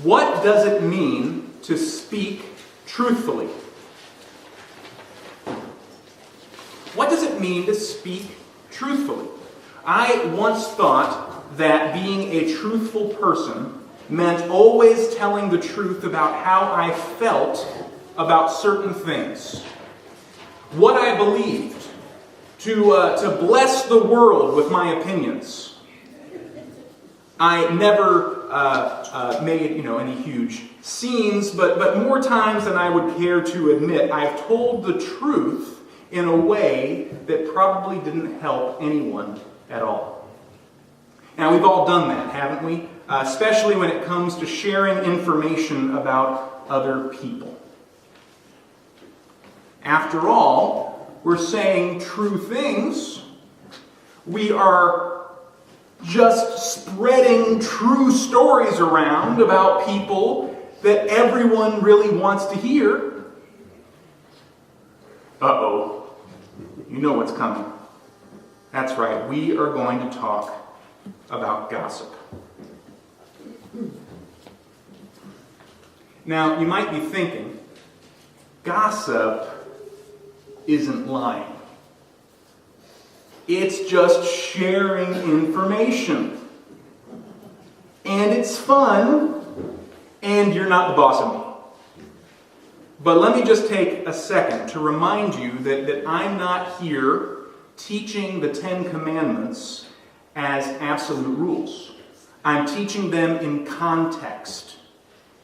What does it mean to speak truthfully? What does it mean to speak truthfully? I once thought that being a truthful person meant always telling the truth about how I felt about certain things. What I believed. To bless the world with my opinions. I never made any huge scenes, but more times than I would care to admit, I've told the truth in a way that probably didn't help anyone at all. Now, we've all done that, haven't we? Especially when it comes to sharing information about other people. After all, we're saying true things. We are just spreading true stories around about people that everyone really wants to hear. Uh-oh. You know what's coming. That's right. We are going to talk about gossip. Now, you might be thinking, gossip isn't lying. It's just sharing information. And it's fun, and you're not the boss of me. But let me just take a second to remind you that I'm not here teaching the 10 Commandments as absolute rules. I'm teaching them in context.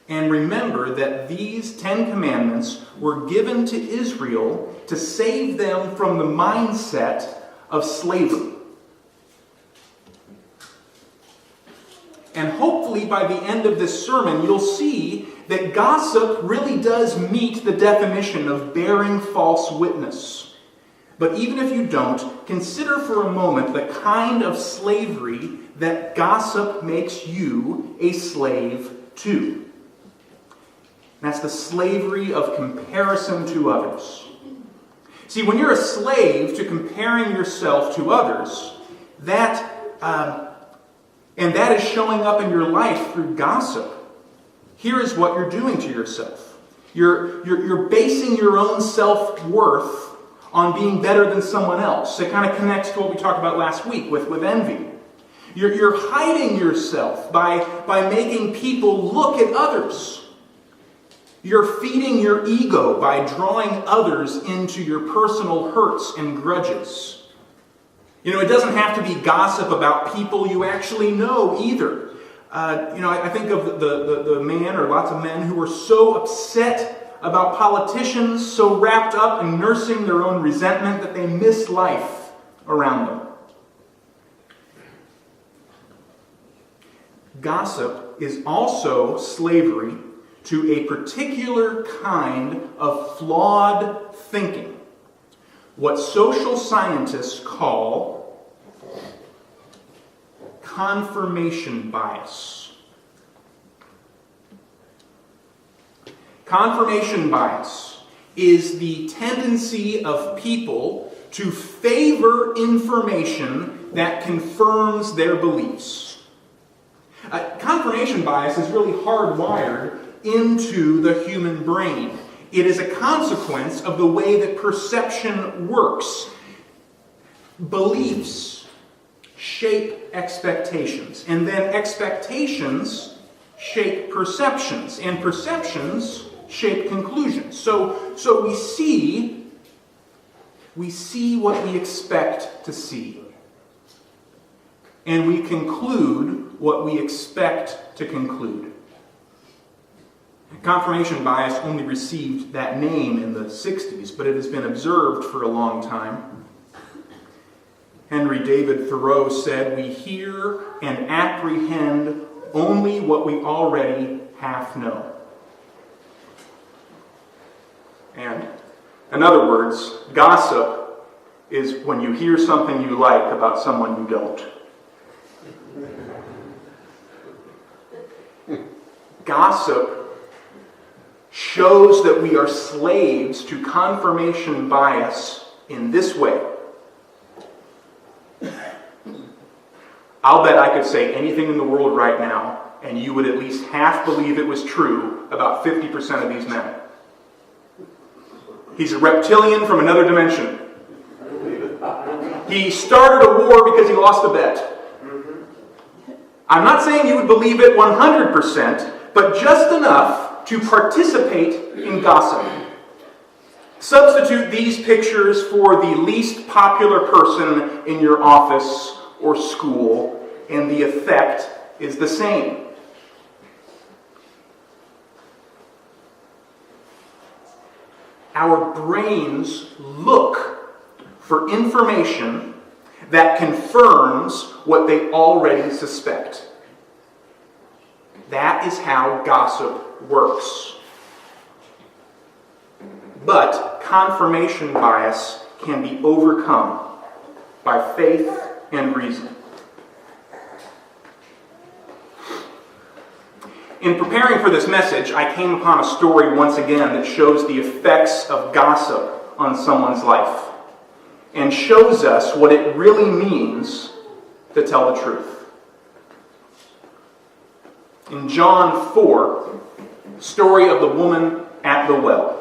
And remember that these 10 Commandments were given to Israel to save them from the mindset of slavery. And hopefully by the end of this sermon, you'll see that gossip really does meet the definition of bearing false witness. But even if you don't, consider for a moment the kind of slavery that gossip makes you a slave to. That's the slavery of comparison to others. See, when you're a slave to comparing yourself to others, that is showing up in your life through gossip. Here is what you're doing to yourself. You're basing your own self-worth on being better than someone else. It kind of connects to what we talked about last week with envy. You're hiding yourself by making people look at others. You're feeding your ego by drawing others into your personal hurts and grudges. It doesn't have to be gossip about people you actually know either. I think of the man or lots of men who are so upset about politicians, so wrapped up in nursing their own resentment that they miss life around them. Gossip is also slavery to a particular kind of flawed thinking. What social scientists call confirmation bias. Confirmation bias is the tendency of people to favor information that confirms their beliefs. Confirmation bias is really hardwired into the human brain. It is a consequence of the way that perception works. Beliefs shape expectations, and then expectations shape perceptions, and perceptions shape conclusions. So we see what we expect to see, and we conclude what we expect to conclude. Confirmation bias only received that name in the 60s, but it has been observed for a long time. Henry David Thoreau said, "We hear and apprehend only what we already half know." And in other words, gossip is when you hear something you like about someone you don't. Gossip shows that we are slaves to confirmation bias in this way. I'll bet I could say anything in the world right now and you would at least half believe it was true about 50% of these men. He's a reptilian from another dimension. He started a war because he lost a bet. I'm not saying you would believe it 100%, but just enough to participate in gossip. Substitute these pictures for the least popular person in your office or school, and the effect is the same. Our brains look for information that confirms what they already suspect. That is how gossip works. But confirmation bias can be overcome by faith and reason. In preparing for this message, I came upon a story once again that shows the effects of gossip on someone's life and shows us what it really means to tell the truth. In John 4, story of the woman at the well,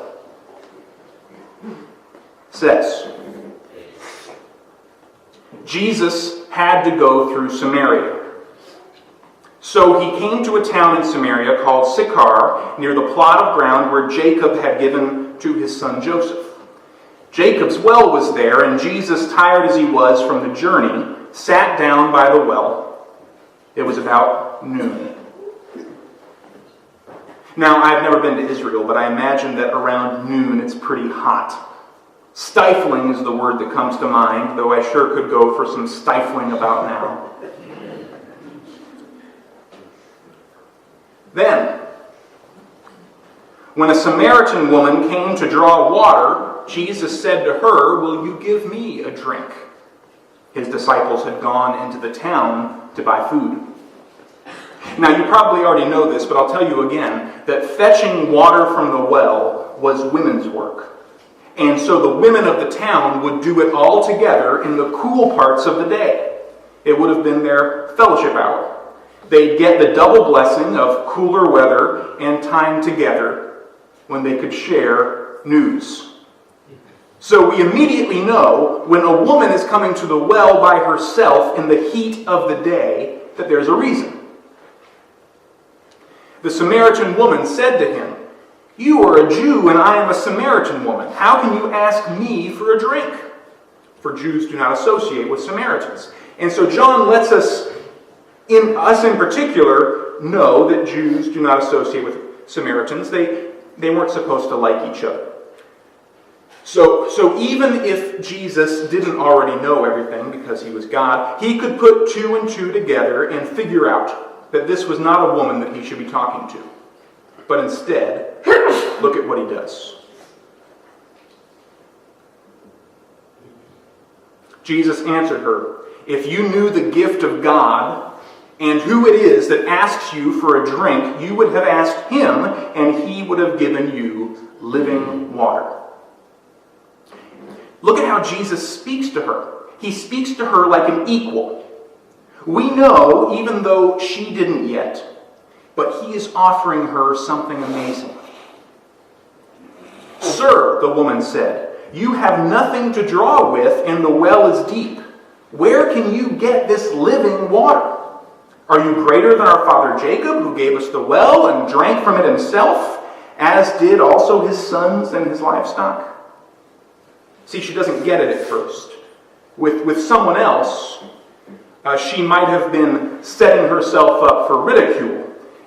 says, Jesus had to go through Samaria. So he came to a town in Samaria called Sychar, near the plot of ground where Jacob had given to his son Joseph. Jacob's well was there, and Jesus, tired as he was from the journey, sat down by the well. It was about noon. Now, I've never been to Israel, but I imagine that around noon it's pretty hot. Stifling is the word that comes to mind, though I sure could go for some stifling about now. Then, when a Samaritan woman came to draw water, Jesus said to her, "Will you give me a drink?" His disciples had gone into the town to buy food. Now, you probably already know this, but I'll tell you again, that fetching water from the well was women's work. And so the women of the town would do it all together in the cool parts of the day. It would have been their fellowship hour. They'd get the double blessing of cooler weather and time together when they could share news. So we immediately know when a woman is coming to the well by herself in the heat of the day that there's a reason. The Samaritan woman said to him, "You are a Jew and I am a Samaritan woman. How can you ask me for a drink?" For Jews do not associate with Samaritans. And so John lets us in particular, know that Jews do not associate with Samaritans. They weren't supposed to like each other. So even if Jesus didn't already know everything because he was God, he could put two and two together and figure out that this was not a woman that he should be talking to. But instead, look at what he does. Jesus answered her, "If you knew the gift of God, and who it is that asks you for a drink, you would have asked him, and he would have given you living water." Look at how Jesus speaks to her. He speaks to her like an equal. We know, even though she didn't yet, but he is offering her something amazing. "Sir," the woman said, "you have nothing to draw with, and the well is deep. Where can you get this living water? Are you greater than our father Jacob, who gave us the well and drank from it himself, as did also his sons and his livestock?" See, she doesn't get it at first. With someone else, she might have been setting herself up for ridicule.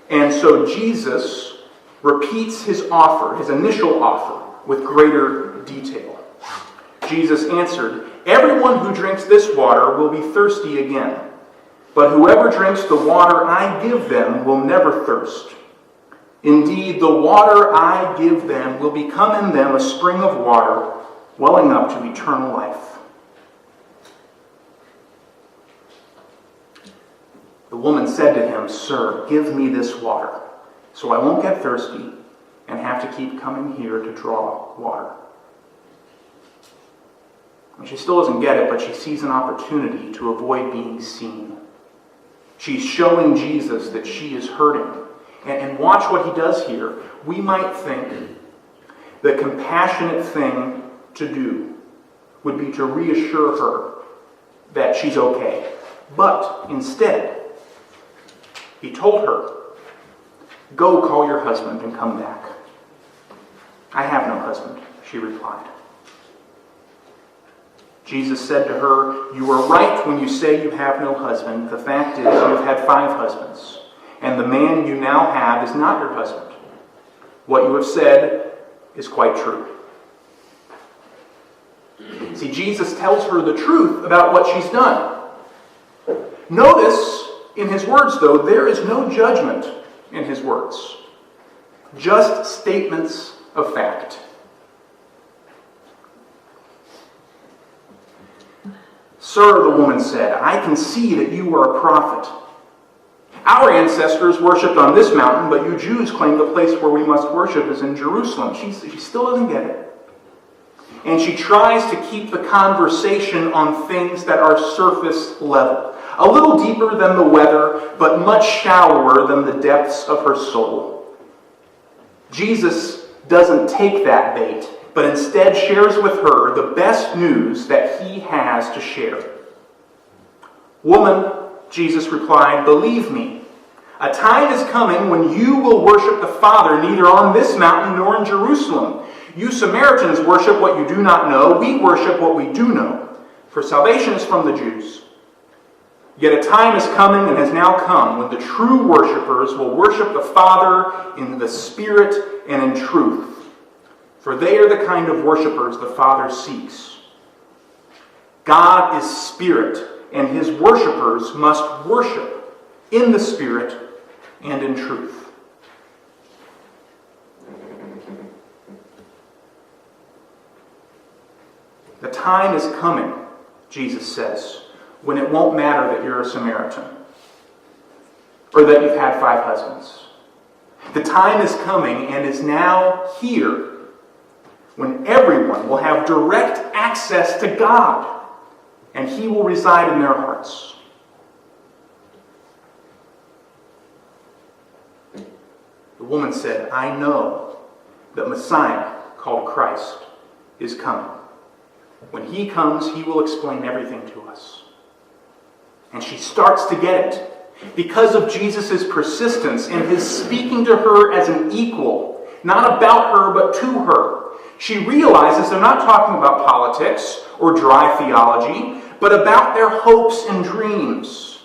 And so Jesus repeats his offer, his initial offer, with greater detail. Jesus answered, "Everyone who drinks this water will be thirsty again. But whoever drinks the water I give them will never thirst. Indeed, the water I give them will become in them a spring of water, welling up to eternal life." The woman said to him, "Sir, give me this water, so I won't get thirsty and have to keep coming here to draw water." And she still doesn't get it, but she sees an opportunity to avoid being seen. She's showing Jesus that she is hurting. And watch what he does here. We might think the compassionate thing to do would be to reassure her that she's okay. But instead, he told her, "Go call your husband and come back." "I have no husband," she replied. Jesus said to her, "You are right when you say you have no husband. The fact is, you have had 5 husbands, and the man you now have is not your husband. What you have said is quite true." See, Jesus tells her the truth about what she's done. Notice in his words, though, there is no judgment in his words, just statements of fact. "Sir," the woman said, "I can see that you are a prophet. Our ancestors worshipped on this mountain, but you Jews claim the place where we must worship is in Jerusalem." She still doesn't get it. And she tries to keep the conversation on things that are surface level. A little deeper than the weather, but much shallower than the depths of her soul. Jesus doesn't take that bait, but instead shares with her the best news that he has to share. "Woman," Jesus replied, "believe me, a time is coming when you will worship the Father neither on this mountain nor in Jerusalem. You Samaritans worship what you do not know. We worship what we do know, for salvation is from the Jews. Yet a time is coming and has now come when the true worshipers will worship the Father in the Spirit and in truth. For they are the kind of worshipers the Father seeks. God is Spirit, and his worshipers must worship in the Spirit and in truth." The time is coming, Jesus says, when it won't matter that you're a Samaritan or that you've had 5 husbands. The time is coming and is now here when everyone will have direct access to God and he will reside in their hearts. The woman said, "I know that Messiah, called Christ, is coming. When he comes, he will explain everything to us." And she starts to get it because of Jesus' persistence and his speaking to her as an equal, not about her, but to her. She realizes they're not talking about politics or dry theology, but about their hopes and dreams,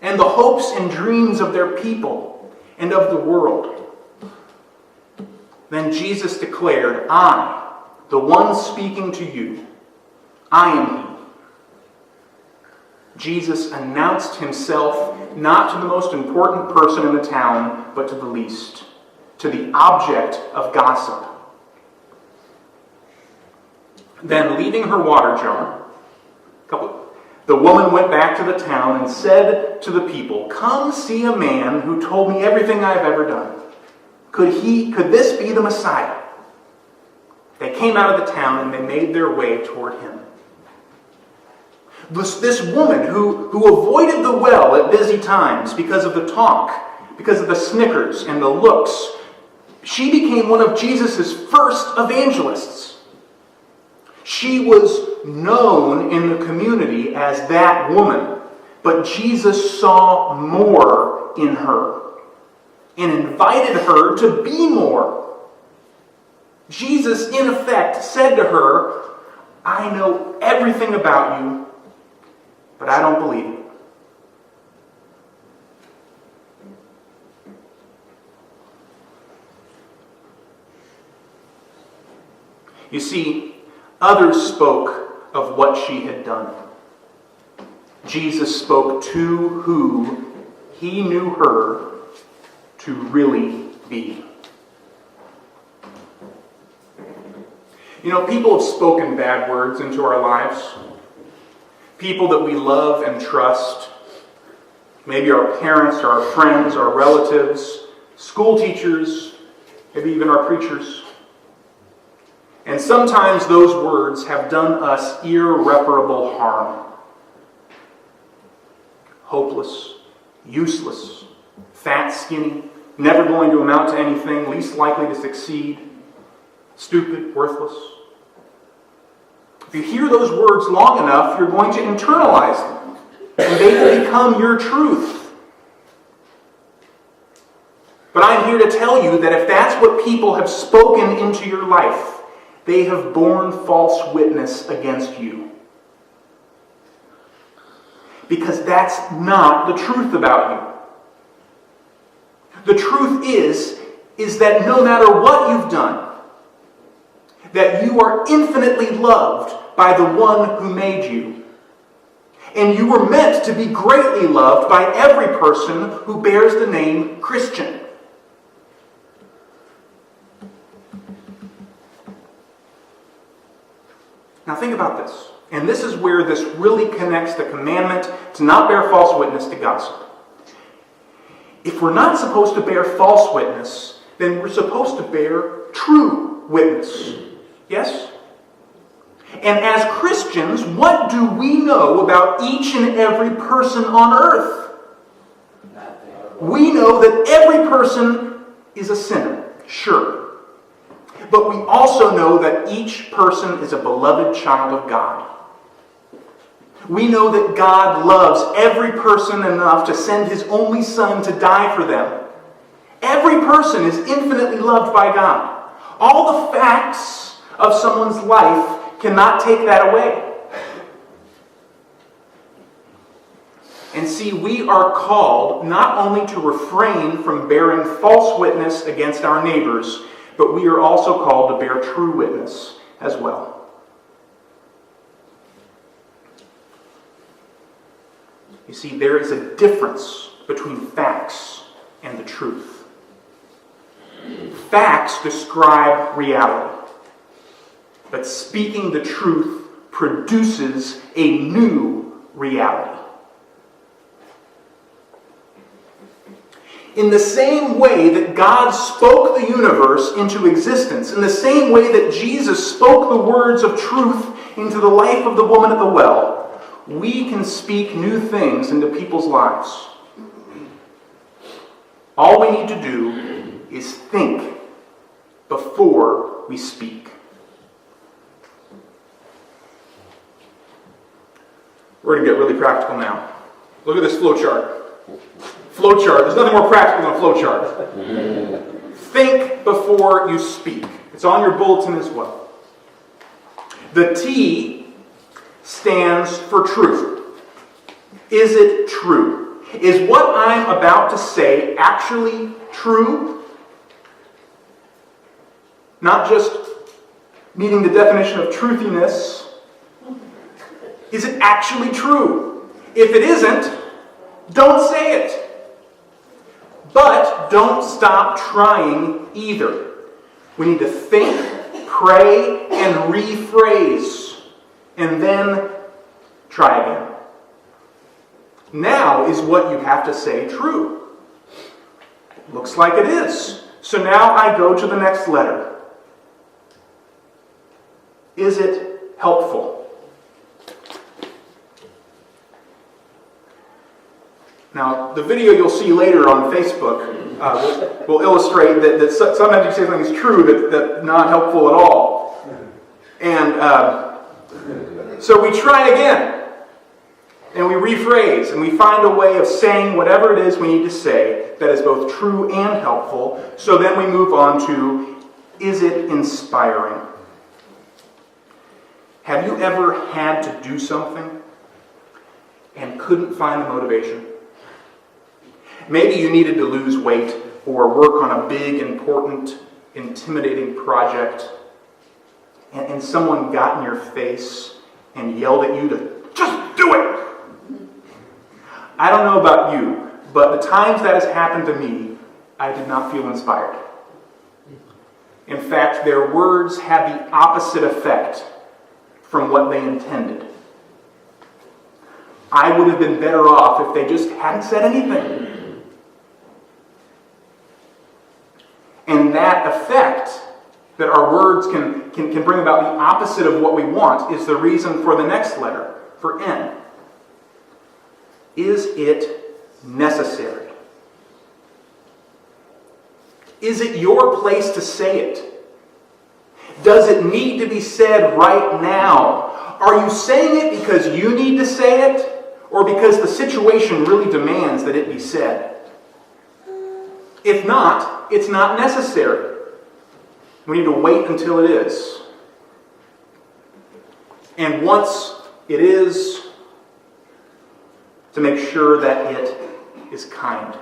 and the hopes and dreams of their people and of the world. Then Jesus declared, "I, the one speaking to you, I am he." Jesus announced himself not to the most important person in the town, but to the least, to the object of gossip. Then, leaving her water jar, the woman went back to the town and said to the people, "Come see a man who told me everything I've ever done. Could this be the Messiah?" They came out of the town and they made their way toward him. This woman who avoided the well at busy times because of the talk, because of the snickers and the looks, she became one of Jesus' first evangelists. She was known in the community as that woman, but Jesus saw more in her and invited her to be more. Jesus, in effect, said to her, "I know everything about you, but I don't believe it." You see, others spoke of what she had done. Jesus spoke to who he knew her to really be. You know, people have spoken bad words into our lives. People that we love and trust. Maybe our parents, or our friends, our relatives, school teachers, maybe even our preachers. And sometimes those words have done us irreparable harm. Hopeless, useless, fat, skinny, never going to amount to anything, least likely to succeed, stupid, worthless. If you hear those words long enough, you're going to internalize them, and they will become your truth. But I'm here to tell you that if that's what people have spoken into your life, they have borne false witness against you. Because that's not the truth about you. The truth is that no matter what you've done, that you are infinitely loved by the one who made you. And you were meant to be greatly loved by every person who bears the name Christian. Now think about this. And this is where this really connects the commandment to not bear false witness to gossip. If we're not supposed to bear false witness, then we're supposed to bear true witness. Yes? And as Christians, what do we know about each and every person on earth? We know that every person is a sinner, sure. But we also know that each person is a beloved child of God. We know that God loves every person enough to send His only Son to die for them. Every person is infinitely loved by God. All the facts of someone's life cannot take that away. And see, we are called not only to refrain from bearing false witness against our neighbors, but we are also called to bear true witness as well. You see, there is a difference between facts and the truth. Facts describe reality, but speaking the truth produces a new reality. In the same way that God spoke the universe into existence, in the same way that Jesus spoke the words of truth into the life of the woman at the well, we can speak new things into people's lives. All we need to do is think before we speak. We're going to get really practical now. Look at this flow chart. Flow chart. There's nothing more practical than a flow chart. Think before you speak. It's on your bulletin as well. The T stands for truth. Is it true? Is what I'm about to say actually true? Not just meeting the definition of truthiness. Is it actually true? If it isn't, don't say it. But don't stop trying either. We need to think, pray, and rephrase. And then try again. Now is what you have to say true. Looks like it is. So now I go to the next letter. Is it helpful? Now, the video you'll see later on Facebook will illustrate that sometimes you say something is true that's not helpful at all. And so we try again. And we rephrase. And we find a way of saying whatever it is we need to say that is both true and helpful. So then we move on to, is it inspiring? Have you ever had to do something and couldn't find the motivation? Maybe you needed to lose weight or work on a big, important, intimidating project, and someone got in your face and yelled at you to just do it. I don't know about you, but the times that has happened to me, I did not feel inspired. In fact, their words had the opposite effect from what they intended. I would have been better off if they just hadn't said anything. And that effect that our words can bring about the opposite of what we want is the reason for the next letter, for N. Is it necessary? Is it your place to say it? Does it need to be said right now? Are you saying it because you need to say it, or because the situation really demands that it be said? If not, it's not necessary. We need to wait until it is. And once it is, to make sure that it is kind.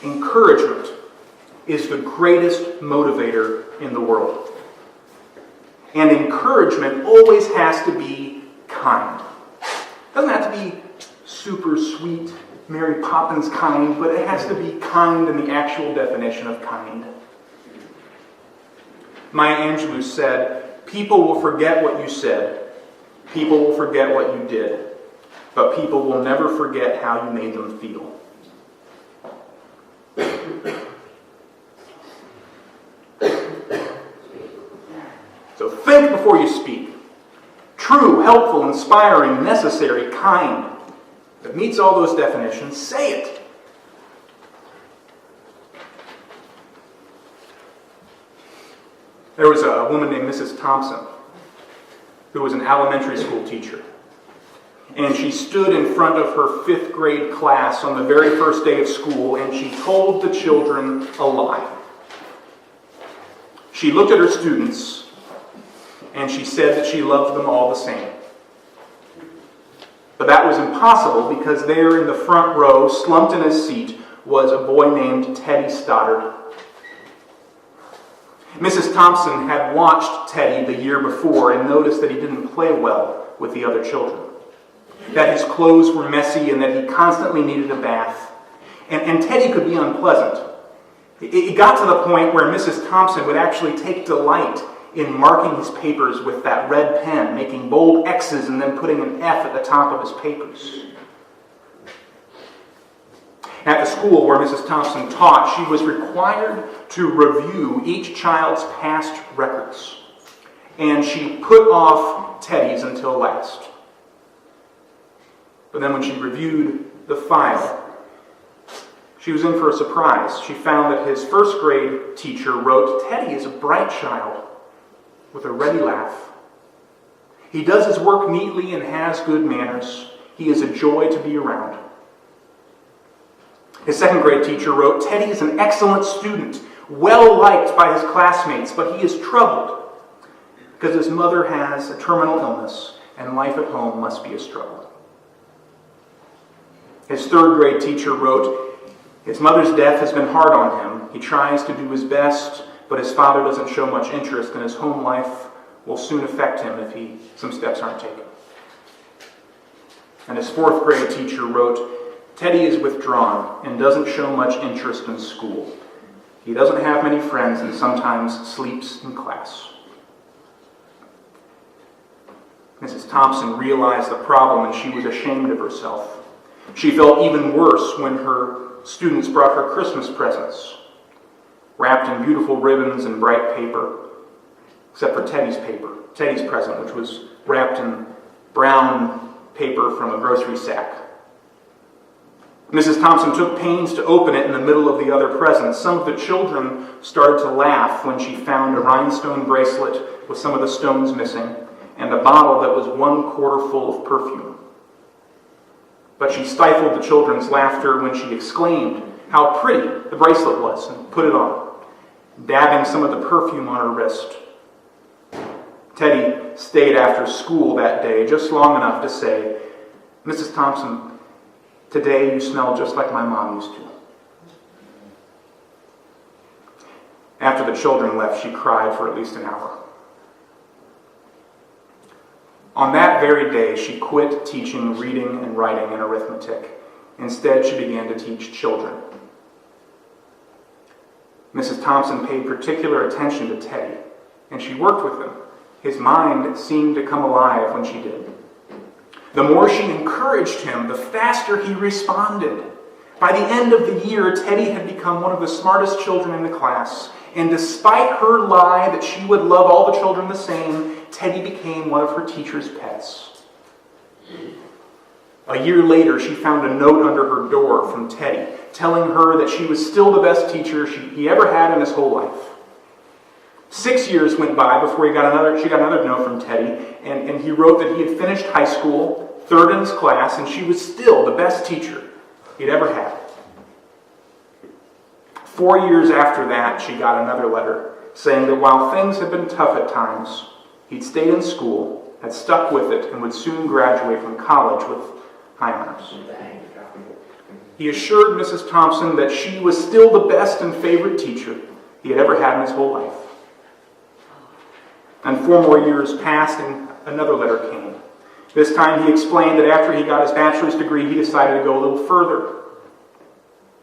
Encouragement is the greatest motivator in the world. And encouragement always has to be kind. It doesn't have to be super sweet, Mary Poppins kind, but it has to be kind in the actual definition of kind. Maya Angelou said, "People will forget what you said. People will forget what you did. But people will never forget how you made them feel." So think before you speak. True, helpful, inspiring, necessary, kind. If it meets all those definitions, say it. There was a woman named Mrs. Thompson who was an elementary school teacher. And she stood in front of her 5th grade class on the very first day of school, and she told the children a lie. She looked at her students, and she said that she loved them all the same. But that was impossible because there in the front row, slumped in his seat, was a boy named Teddy Stoddard. Mrs. Thompson had watched Teddy the year before and noticed that he didn't play well with the other children. That his clothes were messy and that he constantly needed a bath. And Teddy could be unpleasant. It got to the point where Mrs. Thompson would actually take delight in marking his papers with that red pen, making bold X's and then putting an F at the top of his papers. At the school where Mrs. Thompson taught, she was required to review each child's past records. And she put off Teddy's until last. But then when she reviewed the file, she was in for a surprise. She found that his 1st grade teacher wrote, "Teddy is a bright child with a ready laugh. He does his work neatly and has good manners. He is a joy to be around." His 2nd grade teacher wrote, "Teddy is an excellent student, well liked by his classmates, but he is troubled because his mother has a terminal illness and life at home must be a struggle." His 3rd grade teacher wrote, "His mother's death has been hard on him. He tries to do his best, but his father doesn't show much interest, and his home life will soon affect him if some steps aren't taken." And his 4th grade teacher wrote, "Teddy is withdrawn and doesn't show much interest in school. He doesn't have many friends and sometimes sleeps in class." Mrs. Thompson realized the problem and she was ashamed of herself. She felt even worse when her students brought her Christmas presents, wrapped in beautiful ribbons and bright paper, except for Teddy's present, which was wrapped in brown paper from a grocery sack. Mrs. Thompson took pains to open it in the middle of the other presents. Some of the children started to laugh when she found a rhinestone bracelet with some of the stones missing and a bottle that was 1/4 full of perfume. But she stifled the children's laughter when she exclaimed how pretty the bracelet was and put it on, dabbing some of the perfume on her wrist. Teddy stayed after school that day just long enough to say, "Mrs. Thompson, today you smell just like my mom used to." After the children left, she cried for at least an hour. On that very day, she quit teaching reading and writing and arithmetic. Instead, she began to teach children. Mrs. Thompson paid particular attention to Teddy, and she worked with him. His mind seemed to come alive when she did. The more she encouraged him, the faster he responded. By the end of the year, Teddy had become one of the smartest children in the class. And despite her lie that she would love all the children the same, Teddy became one of her teacher's pets. A year later, she found a note under her door from Teddy, telling her that she was still the best teacher he ever had in his whole life. 6 years went by before she got another note from Teddy, and he wrote that he had finished high school, third in his class, and she was still the best teacher he'd ever had. 4 years after that, she got another letter saying that while things had been tough at times, he'd stayed in school, had stuck with it, and would soon graduate from college with high honors. He assured Mrs. Thompson that she was still the best and favorite teacher he had ever had in his whole life. And 4 more years passed, and another letter came. This time he explained that after he got his bachelor's degree, he decided to go a little further.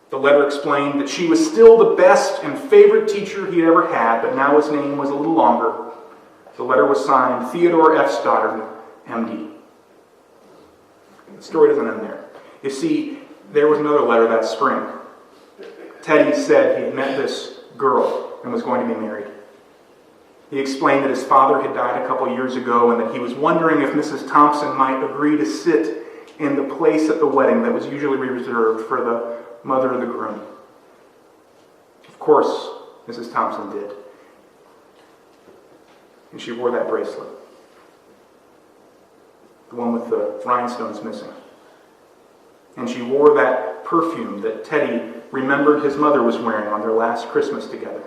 The letter explained that she was still the best and favorite teacher he'd ever had, but now his name was a little longer. The letter was signed Theodore F. Stoddard, M.D. The story doesn't end there. You see, there was another letter that spring. Teddy said he had met this girl and was going to be married. He explained that his father had died a couple years ago and that he was wondering if Mrs. Thompson might agree to sit in the place at the wedding that was usually reserved for the mother of the groom. Of course, Mrs. Thompson did. And she wore that bracelet. The one with the rhinestones missing. And she wore that perfume that Teddy remembered his mother was wearing on their last Christmas together.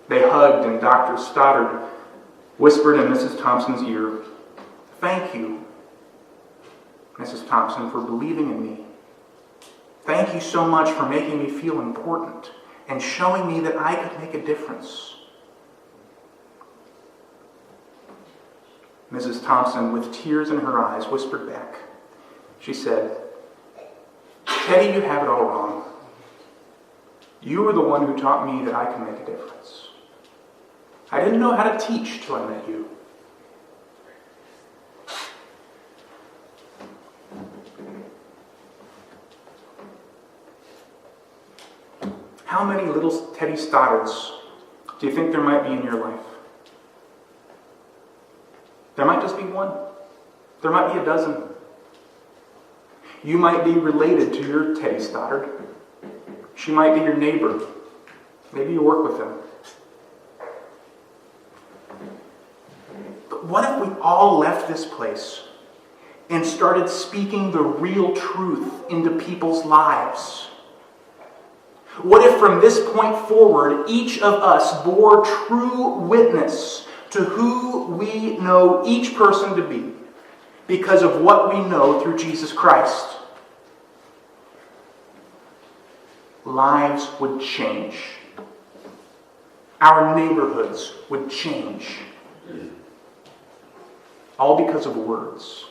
They hugged, and Dr. Stoddard whispered in Mrs. Thompson's ear, "Thank you, Mrs. Thompson, for believing in me. Thank you so much for making me feel important and showing me that I could make a difference." Mrs. Thompson, with tears in her eyes, whispered back. She said, "Teddy, you have it all wrong. You were the one who taught me that I can make a difference. I didn't know how to teach till I met you." How many little Teddy Stoddards do you think there might be in your life? There might just be one. There might be a dozen. You might be related to your Teddy Stoddard. She might be your neighbor. Maybe you work with them. But what if we all left this place and started speaking the real truth into people's lives? What if from this point forward, each of us bore true witness to who we know each person to be because of what we know through Jesus Christ? Lives would change. Our neighborhoods would change. All because of words.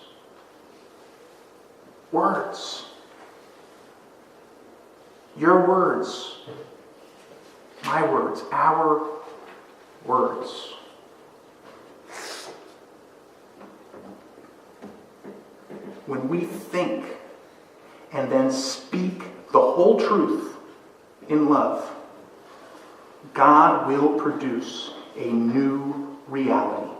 Words. Your words. My words. Our words. When we think and then speak the whole truth in love, God will produce a new reality.